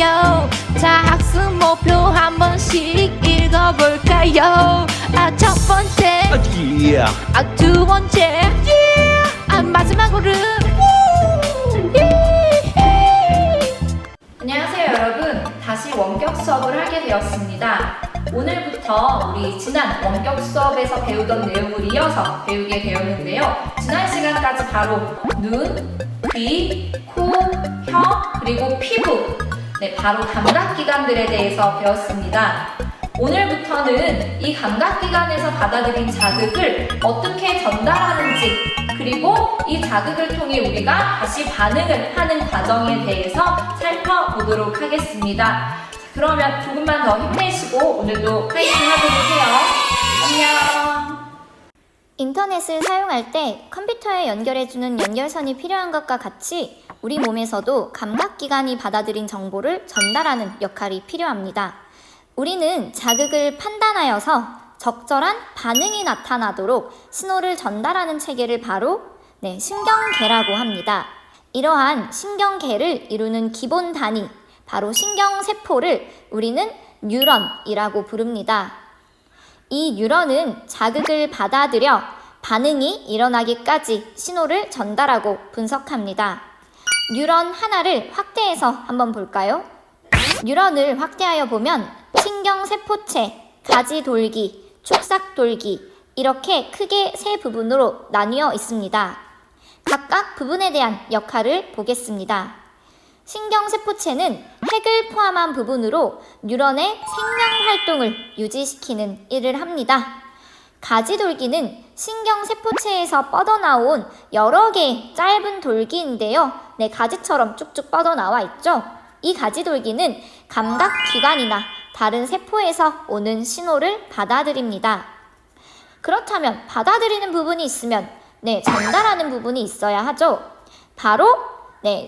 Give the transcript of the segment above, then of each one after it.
볼까요? 자, 학습 목표 한 번씩 읽어볼까요? 첫 번째, 두 번째, 마지막으로 안녕하세요 여러분, 다시 원격 수업을 하게 되었습니다. 오늘부터 우리 지난 원격 수업에서 배우던 내용을 이어서 배우게 되었는데요. 지난 시간까지 바로 눈, 귀, 코, 혀, 그리고 피부, 바로 감각기관들에 대해서 배웠습니다. 오늘부터는 이 감각기관에서 받아들인 자극을 어떻게 전달하는지, 그리고 이 자극을 통해 우리가 다시 반응을 하는 과정에 대해서 살펴보도록 하겠습니다. 그러면 조금만 더 힘내시고 오늘도 파이팅 하도록 해요. 안녕. 인터넷을 사용할 때 컴퓨터에 연결해주는 연결선이 필요한 것과 같이 우리 몸에서도 감각기관이 받아들인 정보를 전달하는 역할이 필요합니다. 우리는 자극을 판단하여서 적절한 반응이 나타나도록 신호를 전달하는 체계를 바로 신경계라고 합니다. 이러한 신경계를 이루는 기본 단위, 바로 신경세포를 우리는 뉴런이라고 부릅니다. 이 뉴런은 자극을 받아들여 반응이 일어나기까지 신호를 전달하고 분석합니다. 뉴런 하나를 확대해서 한번 볼까요? 뉴런을 확대하여 보면 신경세포체, 가지돌기, 축삭돌기 이렇게 크게 세 부분으로 나뉘어 있습니다. 각각 부분에 대한 역할을 보겠습니다. 신경세포체는 핵을 포함한 부분으로 뉴런의 생명활동을 유지시키는 일을 합니다. 가지돌기는 신경세포체에서 뻗어나온 여러 개의 짧은 돌기인데요. 가지처럼 쭉쭉 뻗어나와 있죠. 이 가지돌기는 감각기관이나 다른 세포에서 오는 신호를 받아들입니다. 그렇다면 받아들이는 부분이 있으면 전달하는 부분이 있어야 하죠. 바로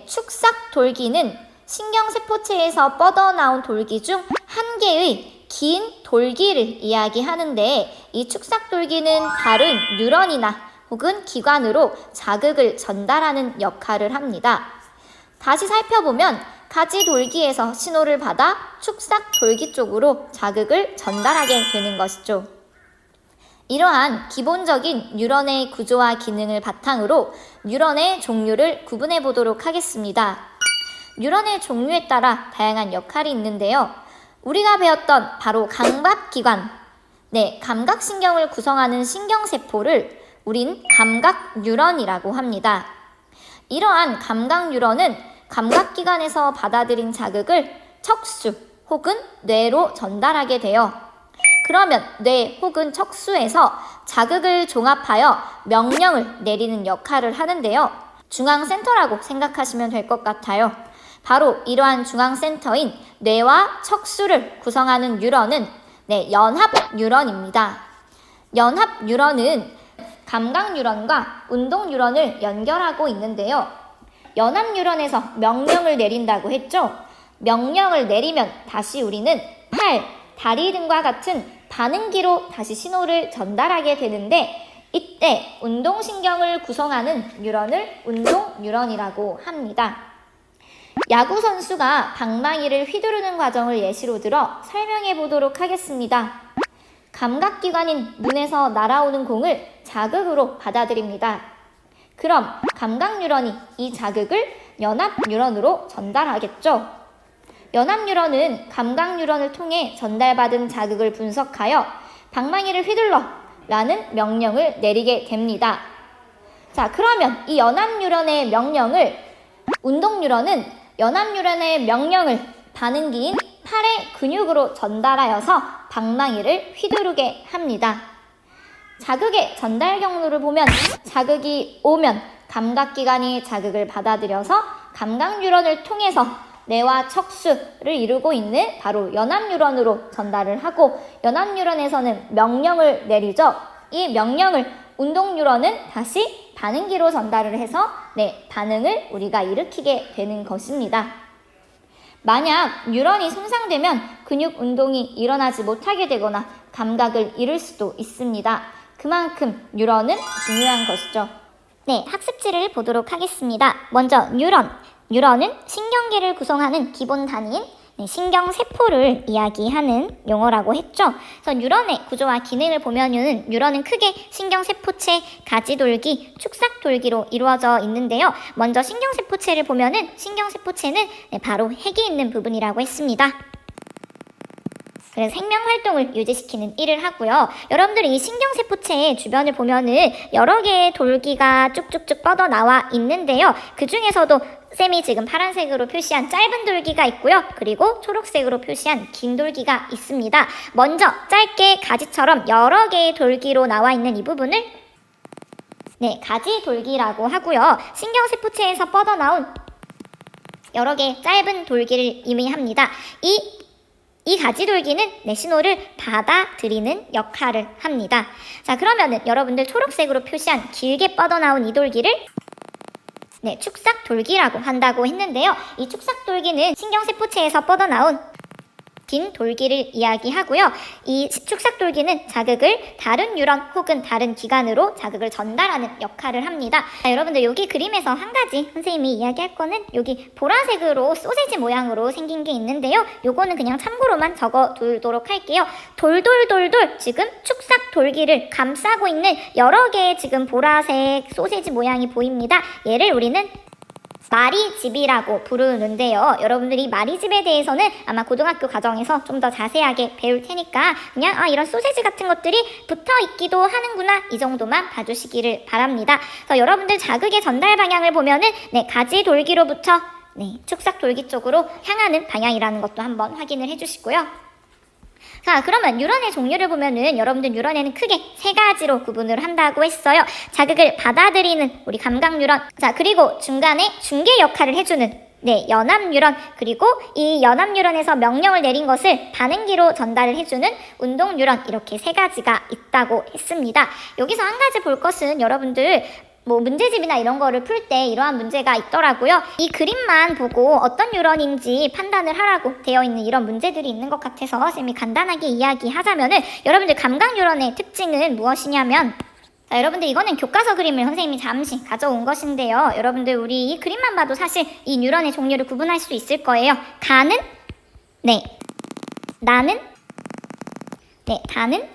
축삭돌기는 신경세포체에서 뻗어나온 돌기 중 한 개의 긴 돌기를 이야기하는데, 이 축삭돌기는 다른 뉴런이나 혹은 기관으로 자극을 전달하는 역할을 합니다. 다시 살펴보면 가지돌기에서 신호를 받아 축삭돌기 쪽으로 자극을 전달하게 되는 것이죠. 이러한 기본적인 뉴런의 구조와 기능을 바탕으로 뉴런의 종류를 구분해 보도록 하겠습니다. 뉴런의 종류에 따라 다양한 역할이 있는데요. 우리가 배웠던 바로 감각기관, 감각신경을 구성하는 신경세포를 우린 감각뉴런이라고 합니다. 이러한 감각뉴런은 감각기관에서 받아들인 자극을 척수 혹은 뇌로 전달하게 돼요. 그러면 뇌 혹은 척수에서 자극을 종합하여 명령을 내리는 역할을 하는데요. 중앙센터라고 생각하시면 될 것 같아요. 바로 이러한 중앙센터인 뇌와 척수를 구성하는 뉴런은 연합뉴런입니다. 연합뉴런은 감각뉴런과 운동뉴런을 연결하고 있는데요. 연합뉴런에서 명령을 내린다고 했죠. 명령을 내리면 다시 우리는 팔, 다리 등과 같은 반응기로 다시 신호를 전달하게 되는데, 이때 운동신경을 구성하는 뉴런을 운동뉴런이라고 합니다. 야구선수가 방망이를 휘두르는 과정을 예시로 들어 설명해 보도록 하겠습니다. 감각기관인 눈에서 날아오는 공을 자극으로 받아들입니다. 그럼 감각뉴런이 이 자극을 연합뉴런으로 전달하겠죠. 연합뉴런은 감각뉴런을 통해 전달받은 자극을 분석하여 방망이를 휘둘러 라는 명령을 내리게 됩니다. 자, 그러면 이 연합뉴런의 명령을 운동뉴런은 연합뉴런의 명령을 반응기인 팔의 근육으로 전달하여서 방망이를 휘두르게 합니다. 자극의 전달 경로를 보면 자극이 오면 감각기관이 자극을 받아들여서 감각뉴런을 통해서 뇌와 척수를 이루고 있는 바로 연합뉴런으로 전달을 하고, 연합뉴런에서는 명령을 내리죠. 이 명령을 운동뉴런은 다시 반응기로 전달을 해서 반응을 우리가 일으키게 되는 것입니다. 만약 뉴런이 손상되면 근육 운동이 일어나지 못하게 되거나 감각을 잃을 수도 있습니다. 그만큼 뉴런은 중요한 것이죠. 학습지를 보도록 하겠습니다. 먼저 뉴런. 뉴런은 신경계를 구성하는 기본 단위인 신경세포를 이야기하는 용어라고 했죠. 그래서 뉴런의 구조와 기능을 보면은 뉴런은 크게 신경세포체, 가지돌기, 축삭돌기로 이루어져 있는데요. 먼저 신경세포체를 보면은 신경세포체는 바로 핵이 있는 부분이라고 했습니다. 그래서 생명활동을 유지시키는 일을 하고요. 여러분들이 이 신경세포체의 주변을 보면은 여러 개의 돌기가 쭉쭉쭉 뻗어나와 있는데요. 그 중에서도 쌤이 지금 파란색으로 표시한 짧은 돌기가 있고요. 그리고 초록색으로 표시한 긴 돌기가 있습니다. 먼저 짧게 가지처럼 여러 개의 돌기로 나와 있는 이 부분을 가지돌기라고 하고요. 신경세포체에서 뻗어나온 여러 개의 짧은 돌기를 의미합니다. 이 가지돌기는 신호를 받아들이는 역할을 합니다. 자, 그러면은 여러분들 초록색으로 표시한 길게 뻗어나온 이 돌기를 축삭돌기라고 한다고 했는데요. 이 축삭돌기는 신경세포체에서 뻗어나온 긴 돌기를 이야기하고요. 이 축삭돌기는 자극을 다른 뉴런 혹은 다른 기관으로 자극을 전달하는 역할을 합니다. 자, 여러분들 여기 그림에서 한 가지 선생님이 이야기할 거는 여기 보라색으로 소세지 모양으로 생긴 게 있는데요. 요거는 그냥 참고로만 적어두도록 할게요. 돌돌돌돌 지금 축삭돌기를 감싸고 있는 여러 개의 지금 보라색 소세지 모양이 보입니다. 얘를 우리는 마리집이라고 부르는데요. 여러분들이 마리집에 대해서는 아마 고등학교 과정에서 좀 더 자세하게 배울 테니까 그냥 이런 소세지 같은 것들이 붙어 있기도 하는구나 이 정도만 봐주시기를 바랍니다. 그래서 여러분들 자극의 전달 방향을 보면은 가지돌기로부터 축삭돌기 쪽으로 향하는 방향이라는 것도 한번 확인을 해주시고요. 자, 그러면 뉴런의 종류를 보면은 여러분들 뉴런에는 크게 세 가지로 구분을 한다고 했어요. 자극을 받아들이는 우리 감각 뉴런, 자, 그리고 중간에 중개 역할을 해주는 연합 뉴런, 그리고 이 연합 뉴런에서 명령을 내린 것을 반응기로 전달을 해주는 운동 뉴런, 이렇게 세 가지가 있다고 했습니다. 여기서 한 가지 볼 것은 여러분들 문제집이나 이런 거를 풀 때 이러한 문제가 있더라고요. 이 그림만 보고 어떤 뉴런인지 판단을 하라고 되어 있는 이런 문제들이 있는 것 같아서 쌤이 간단하게 이야기하자면은 여러분들 감각 뉴런의 특징은 무엇이냐면, 자, 여러분들 이거는 교과서 그림을 선생님이 잠시 가져온 것인데요. 여러분들 우리 이 그림만 봐도 사실 이 뉴런의 종류를 구분할 수 있을 거예요. 가는, 나는, 다는,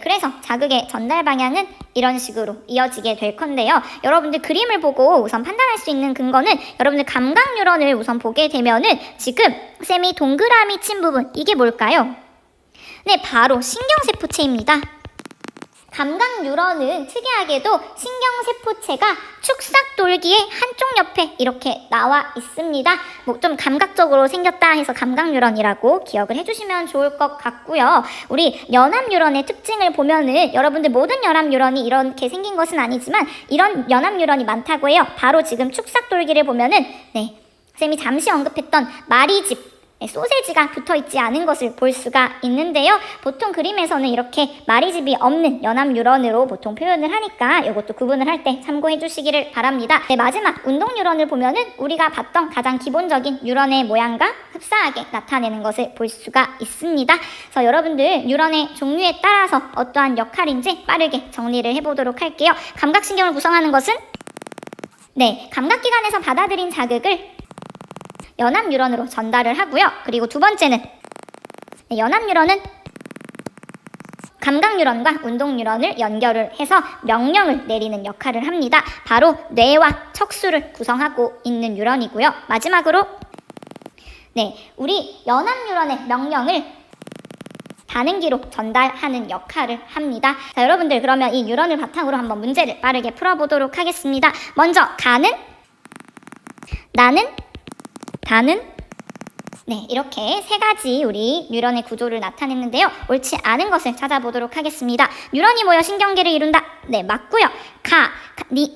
그래서 자극의 전달 방향은 이런 식으로 이어지게 될 건데요. 여러분들 그림을 보고 우선 판단할 수 있는 근거는 여러분들 감각 뉴런을 우선 보게 되면은 지금 쌤이 동그라미 친 부분, 이게 뭘까요? 바로 신경세포체입니다. 감각 뉴런은 특이하게도 신경세포체가 축삭돌기의 한쪽 옆에 이렇게 나와 있습니다. 좀 감각적으로 생겼다 해서 감각 뉴런이라고 기억을 해주시면 좋을 것 같고요. 우리 연합 뉴런의 특징을 보면은 여러분들 모든 연합 뉴런이 이렇게 생긴 것은 아니지만 이런 연합 뉴런이 많다고 해요. 바로 지금 축삭돌기를 보면은 쌤이 잠시 언급했던 마리집, 소세지가 붙어있지 않은 것을 볼 수가 있는데요. 보통 그림에서는 이렇게 마리집이 없는 연합 뉴런으로 보통 표현을 하니까 이것도 구분을 할 때 참고해 주시기를 바랍니다. 마지막 운동 뉴런을 보면은 우리가 봤던 가장 기본적인 뉴런의 모양과 흡사하게 나타내는 것을 볼 수가 있습니다. 그래서 여러분들 뉴런의 종류에 따라서 어떠한 역할인지 빠르게 정리를 해보도록 할게요. 감각신경을 구성하는 것은 감각기관에서 받아들인 자극을 연합 뉴런으로 전달을 하고요. 그리고 두 번째는 연합 뉴런은 감각 뉴런과 운동 뉴런을 연결을 해서 명령을 내리는 역할을 합니다. 바로 뇌와 척수를 구성하고 있는 뉴런이고요. 마지막으로 우리 연합 뉴런의 명령을 반응기로 전달하는 역할을 합니다. 자, 여러분들 그러면 이 뉴런을 바탕으로 한번 문제를 빠르게 풀어보도록 하겠습니다. 먼저 가는, 나는, 다는, 이렇게 세 가지 우리 뉴런의 구조를 나타냈는데요. 옳지 않은 것을 찾아보도록 하겠습니다. 뉴런이 모여 신경계를 이룬다. 맞고요.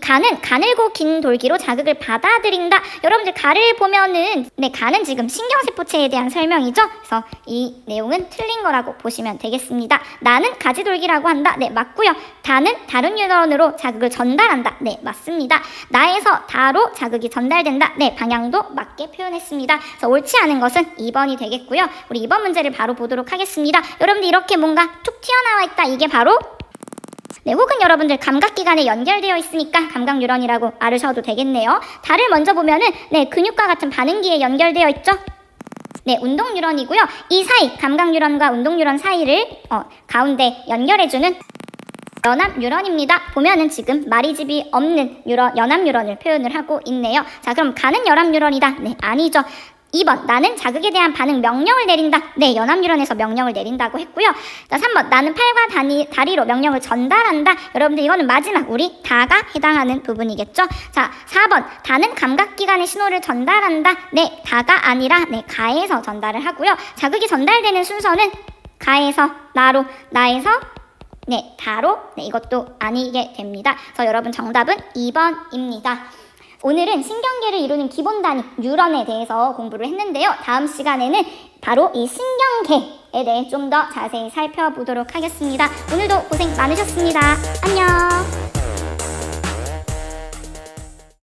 가는 가늘고 긴 돌기로 자극을 받아들인다. 여러분들 가를 보면은 가는 지금 신경세포체에 대한 설명이죠. 그래서 이 내용은 틀린 거라고 보시면 되겠습니다. 나는 가지돌기라고 한다. 맞고요. 다는 다른 뉴런으로 자극을 전달한다. 맞습니다. 나에서 다로 자극이 전달된다. 방향도 맞게 표현했습니다. 그래서 옳지 않은 것은 2번이 되겠고요. 우리 2번 문제를 바로 보도록 하겠습니다. 여러분들 이렇게 뭔가 툭 튀어나와 있다. 이게 바로 혹은 여러분들 감각기관에 연결되어 있으니까 감각 뉴런이라고 알으셔도 되겠네요. 다를 먼저 보면은 근육과 같은 반응기에 연결되어 있죠. 네, 운동 뉴런이고요. 이 사이, 감각 뉴런과 운동 뉴런 사이를 가운데 연결해주는 연합 뉴런입니다. 보면은 지금 마리집이 없는 연합 뉴런을 표현을 하고 있네요. 자, 그럼 가는 연합 뉴런이다. 네, 아니죠. 2번, 나는 자극에 대한 반응 명령을 내린다. 네, 연합 뉴런에서 명령을 내린다고 했고요. 자, 3번, 나는 팔과 다리로 명령을 전달한다. 여러분들 이거는 마지막 우리 다가 해당하는 부분이겠죠. 자, 4번, 다는 감각기관의 신호를 전달한다. 네, 다가 아니라 네, 가에서 전달을 하고요. 자극이 전달되는 순서는 가에서 나로, 나에서 네, 다로. 네, 이것도 아니게 됩니다. 그래서 여러분 정답은 2번입니다. 오늘은 신경계를 이루는 기본 단위 뉴런에 대해서 공부를 했는데요. 다음 시간에는 바로 이 신경계에 대해 좀 더 자세히 살펴보도록 하겠습니다. 오늘도 고생 많으셨습니다. 안녕.